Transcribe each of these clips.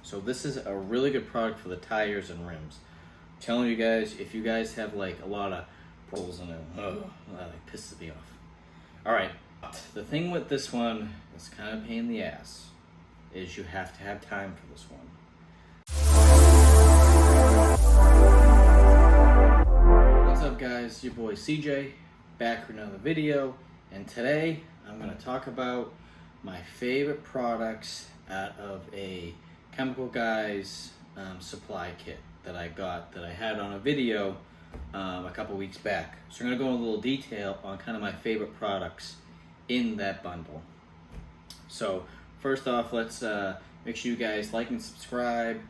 So this is a really good product for the tires and rims. I'm telling you guys, if you guys have like a lot of rolls in it, that like pisses me off. All right, the thing with this one is kind of a pain in the ass is you have to have time for this one. What's up guys, your boy CJ, back for another video, and today I'm going to talk about my favorite products out of a Chemical Guys supply kit that I got, that I had on a video a couple weeks back. So I'm going to go into a little detail on kind of my favorite products in that bundle. So first off, let's make sure you guys like and subscribe.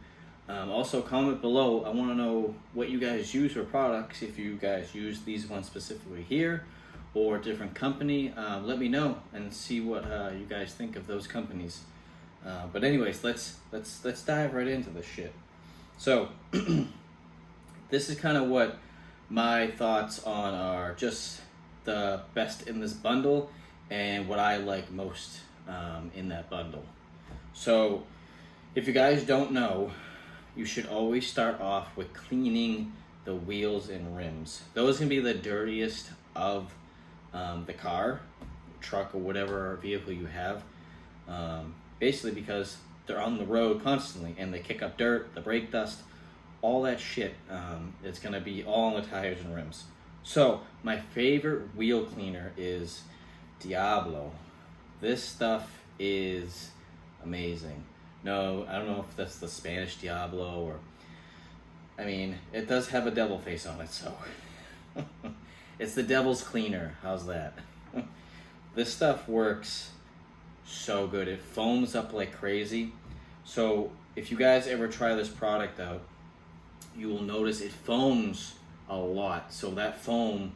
Also comment below. I want to know what you guys use for products. If you guys use these ones specifically here or a different company, let me know and see what you guys think of those companies. But anyways, let's dive right into this shit. So this is kind of what my thoughts on are, just the best in this bundle and what I like most in that bundle. So if you guys don't know, you should always start off with cleaning the wheels and rims. Those can be the dirtiest of the car, truck, or whatever vehicle you have. Basically because they're on the road constantly and they kick up dirt, the brake dust, all that shit. It's gonna be all on the tires and rims. So my favorite wheel cleaner is Diablo. This stuff is amazing. No, I don't know if that's the Spanish Diablo or, I mean, it does have a devil face on it, so it's the devil's cleaner. How's that? This stuff works so good. It foams up like crazy. So if you guys ever try this product out, you will notice it foams a lot. So that foam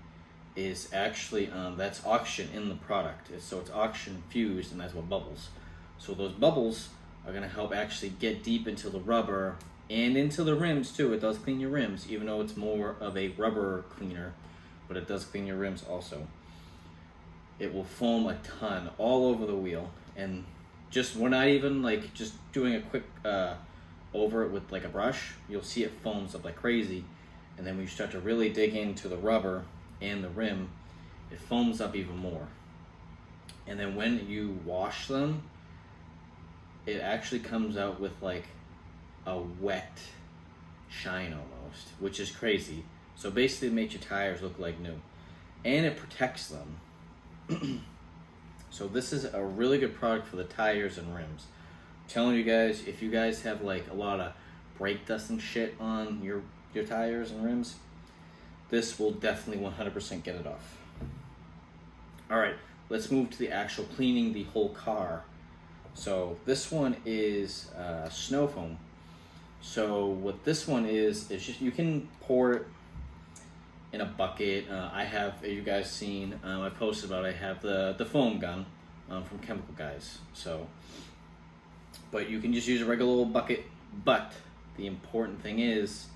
is actually that's oxygen in the product. So it's oxygen fused, and that's what bubbles. So those bubbles are going to help actually get deep into the rubber and into the rims too. It does clean your rims, even though it's more of a rubber cleaner, but it does clean your rims also. It will foam a ton all over the wheel, and just, we're not even like just doing a quick over it with like a brush, you'll see it foams up like crazy. And then when you start to really dig into the rubber and the rim, it foams up even more. And then when you wash them, it actually comes out with like a wet shine almost, which is crazy. So basically it makes your tires look like new, and it protects them. So this is a really good product for the tires and rims. I'm telling you guys, if you guys have like a lot of brake dust and shit on your tires and rims, this will definitely 100% get it off. All right, let's move to the actual cleaning the whole car. So this one is snow foam. So what this one is just, you can pour it in a bucket. I have, you guys seen, I posted about, I have the foam gun from Chemical Guys. So, but you can just use a regular little bucket. But the important thing is,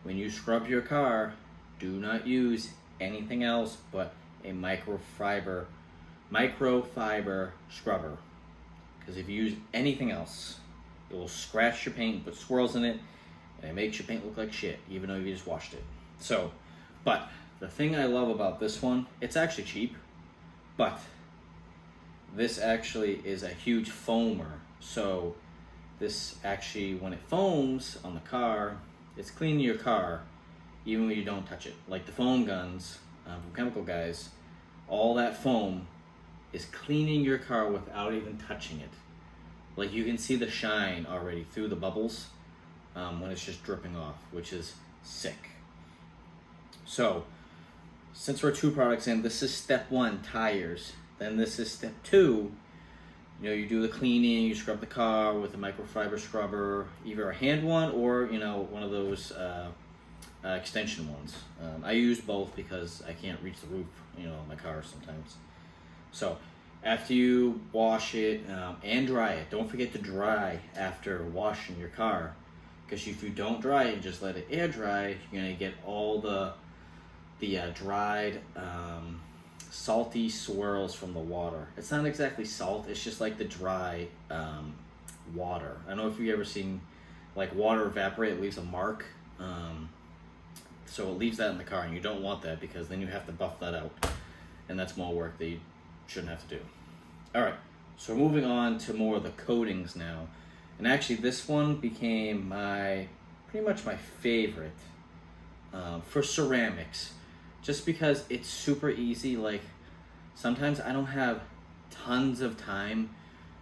when you scrub your car, do not use anything else but a microfiber scrubber. Because if you use anything else, it will scratch your paint, put swirls in it, and it makes your paint look like shit, even though you just washed it. So, but the thing I love about this one, it's actually cheap, but this actually is a huge foamer. So this actually, when it foams on the car, it's cleaning your car even when you don't touch it. Like the foam guns from Chemical Guys, all that foam is cleaning your car without even touching it. Like you can see the shine already through the bubbles when it's just dripping off, which is sick. So since we're 2 products in, this is step 1, tires. Then this is step 2. You know, you do the cleaning, you scrub the car with a microfiber scrubber, either a hand one or, you know, one of those extension ones. I use both because I can't reach the roof, you know, on my car sometimes. So after you wash it and dry it, don't forget to dry after washing your car, because if you don't dry it and just let it air dry, you're gonna get all the dried salty swirls from the water. It's not exactly salt, it's just like the dry water. I don't know if you've ever seen like water evaporate, it leaves a mark. So it leaves that in the car, and you don't want that because then you have to buff that out, and that's more work that you shouldn't have to do. All right, so moving on to more of the coatings now, and actually this one became pretty much my favorite for ceramics, just because it's super easy. Like sometimes I don't have tons of time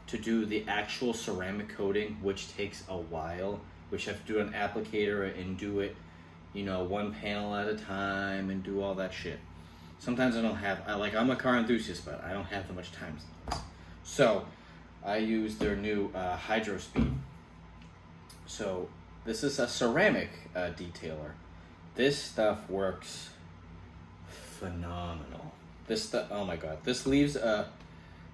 to do the actual ceramic coating, which takes a while, which I have to do an applicator and do it, you know, one panel at a time and do all that shit. Sometimes I don't have, I'm a car enthusiast, but I don't have that much time. So I use their new Hydro Speed. So this is a ceramic detailer. This stuff works phenomenal. This stuff, oh my God, this leaves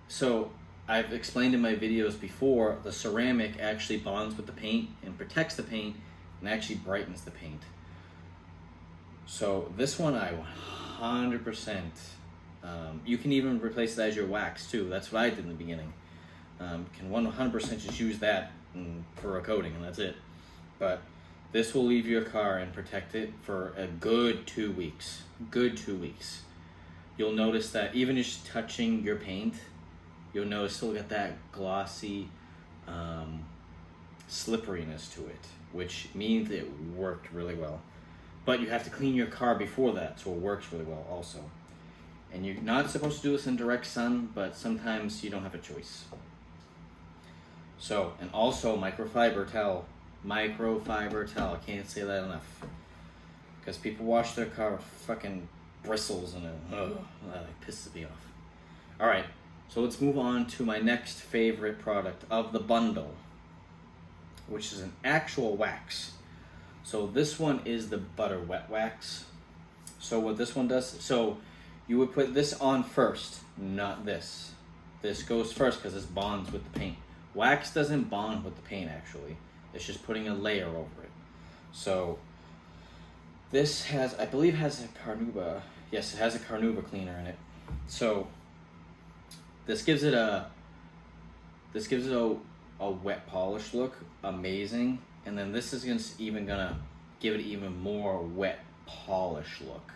so I've explained in my videos before, the ceramic actually bonds with the paint and protects the paint and actually brightens the paint. So this one I 100%, you can even replace it as your wax too. That's what I did in the beginning. Can 100% just use that for a coating and that's it. But this will leave your car and protect it for a good 2 weeks. Good 2 weeks. You'll notice that even just touching your paint, you'll notice still got that glossy slipperiness to it, which means it worked really well. But you have to clean your car before that, so it works really well also. And you're not supposed to do this in direct sun, but sometimes you don't have a choice. So, and also microfiber towel. Microfiber towel, I can't say that enough. Because people wash their car with fucking bristles and that pisses me off. Alright, so let's move on to my next favorite product of the bundle, which is an actual wax. So this one is the butter wet wax. So what this one does, so you would put this on first, not this. This goes first because this bonds with the paint. Wax doesn't bond with the paint actually. It's just putting a layer over it. So this has, I believe has a Carnauba. Yes, it has a Carnauba cleaner in it. So this gives it a wet polish look, amazing. And then this is gonna give it even more wet polish look.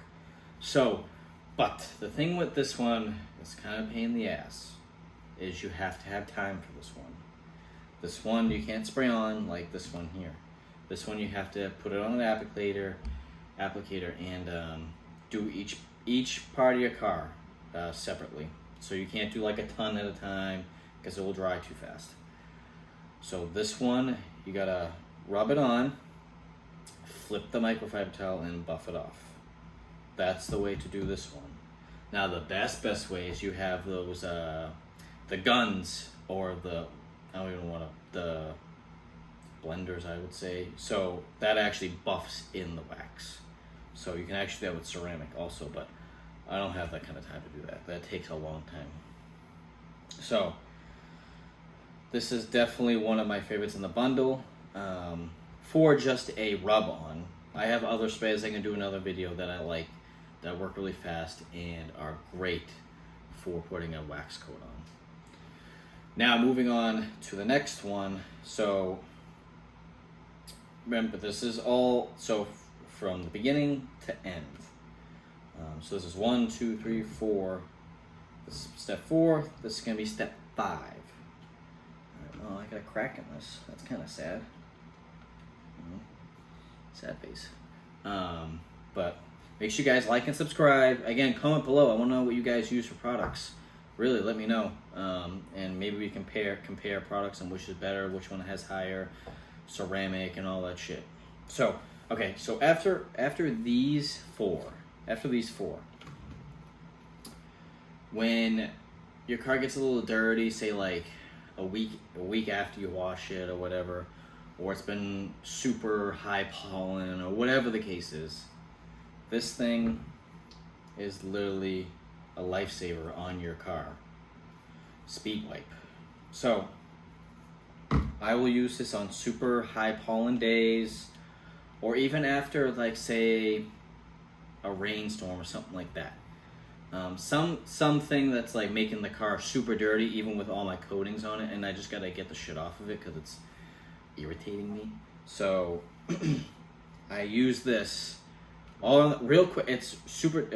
So, but the thing with this one, it's kind of a pain in the ass, is you have to have time for this one. This one you can't spray on like this one here. This one you have to put it on an applicator and do each part of your car separately. So you can't do like a ton at a time because it will dry too fast. So this one, you gotta rub it on, flip the microfiber towel and buff it off. That's the way to do this one. Now the best way is you have those, the guns or the blenders, I would say. So that actually buffs in the wax. So you can actually do that with ceramic also, but I don't have that kind of time to do that. That takes a long time. So this is definitely one of my favorites in the bundle for just a rub on. I have other sprays I can do another video that I like that work really fast and are great for putting a wax coat on. Now moving on to the next one. So remember, this is all from the beginning to end. So this is 1, 2, 3, 4. This is step 4. This is gonna be step 5. Oh, I got a crack in this. That's kind of sad. Sad face. But make sure you guys like and subscribe. Again, comment below. I want to know what you guys use for products. Really, let me know. And maybe we compare products and which is better, which one has higher ceramic and all that shit. So, okay. So after these four, when your car gets a little dirty, say like a week after you wash it or whatever, or it's been super high pollen or whatever the case is, this thing is literally a lifesaver on your car. Speed wipe. So I will use this on super high pollen days, or even after like say a rainstorm or something like that. Something that's like making the car super dirty, even with all my coatings on it, and I just gotta get the shit off of it because it's irritating me. So I use this all on, real quick. It's super,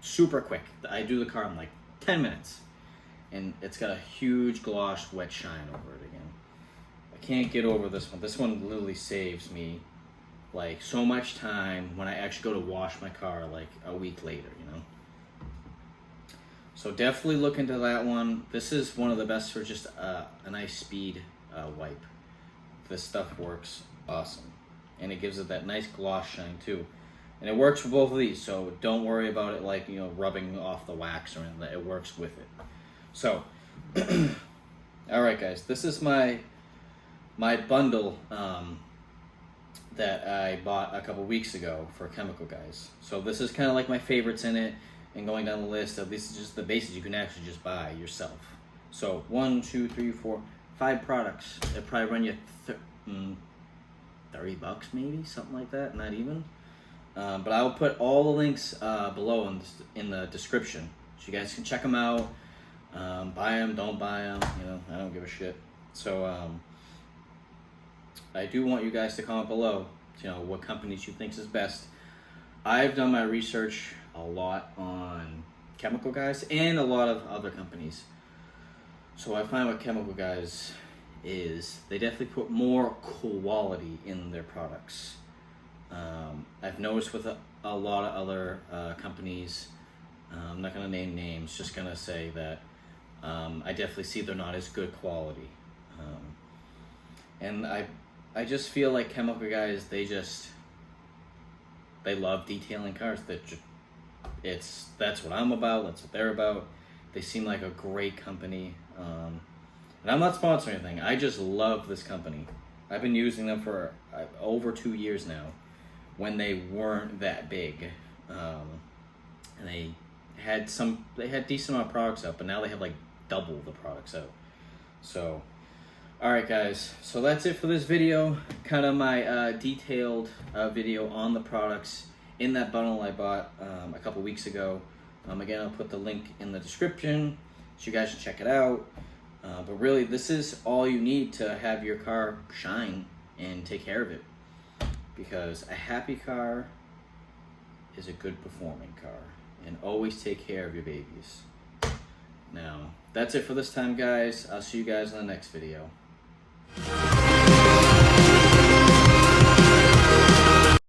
super quick. I do the car in like 10 minutes, and it's got a huge gloss wet shine over it again. I can't get over this one. This one literally saves me like so much time when I actually go to wash my car like a week later, you know. So definitely look into that one. This is one of the best for just a nice speed wipe. This stuff works awesome, and it gives it that nice gloss shine too. And it works for both of these, so don't worry about it like, you know, rubbing off the wax or anything. It works with it. So, all right, guys, this is my bundle that I bought a couple weeks ago for Chemical Guys. So this is kind of like my favorites in it, and going down the list of these is just the basics you can actually just buy yourself. So 1, 2, 3, 4, 5 products. It'll probably run you $30 maybe, something like that, not even. But I will put all the links below in the description, so you guys can check them out. Buy them, don't buy them, you know, I don't give a shit. So I do want you guys to comment below, you know, what companies you think is best. I've done my research a lot on Chemical Guys and a lot of other companies. So I find what Chemical Guys is, they definitely put more quality in their products. I've noticed with a lot of other companies, I'm not going to name names, just going to say that I definitely see they're not as good quality. And I just feel like Chemical Guys, they love detailing cars. That's what I'm about, that's what they're about. They seem like a great company. And I'm not sponsoring anything, I just love this company. I've been using them for over 2 years now, when they weren't that big. And they had decent amount of products out, but now they have like double the products out. So, alright guys, so that's it for this video. Kind of my detailed video on the products in that bundle I bought a couple weeks ago. Again, I'll put the link in the description so you guys can check it out. But really, this is all you need to have your car shine and take care of it. Because a happy car is a good performing car. And always take care of your babies. Now, that's it for this time, guys. I'll see you guys in the next video.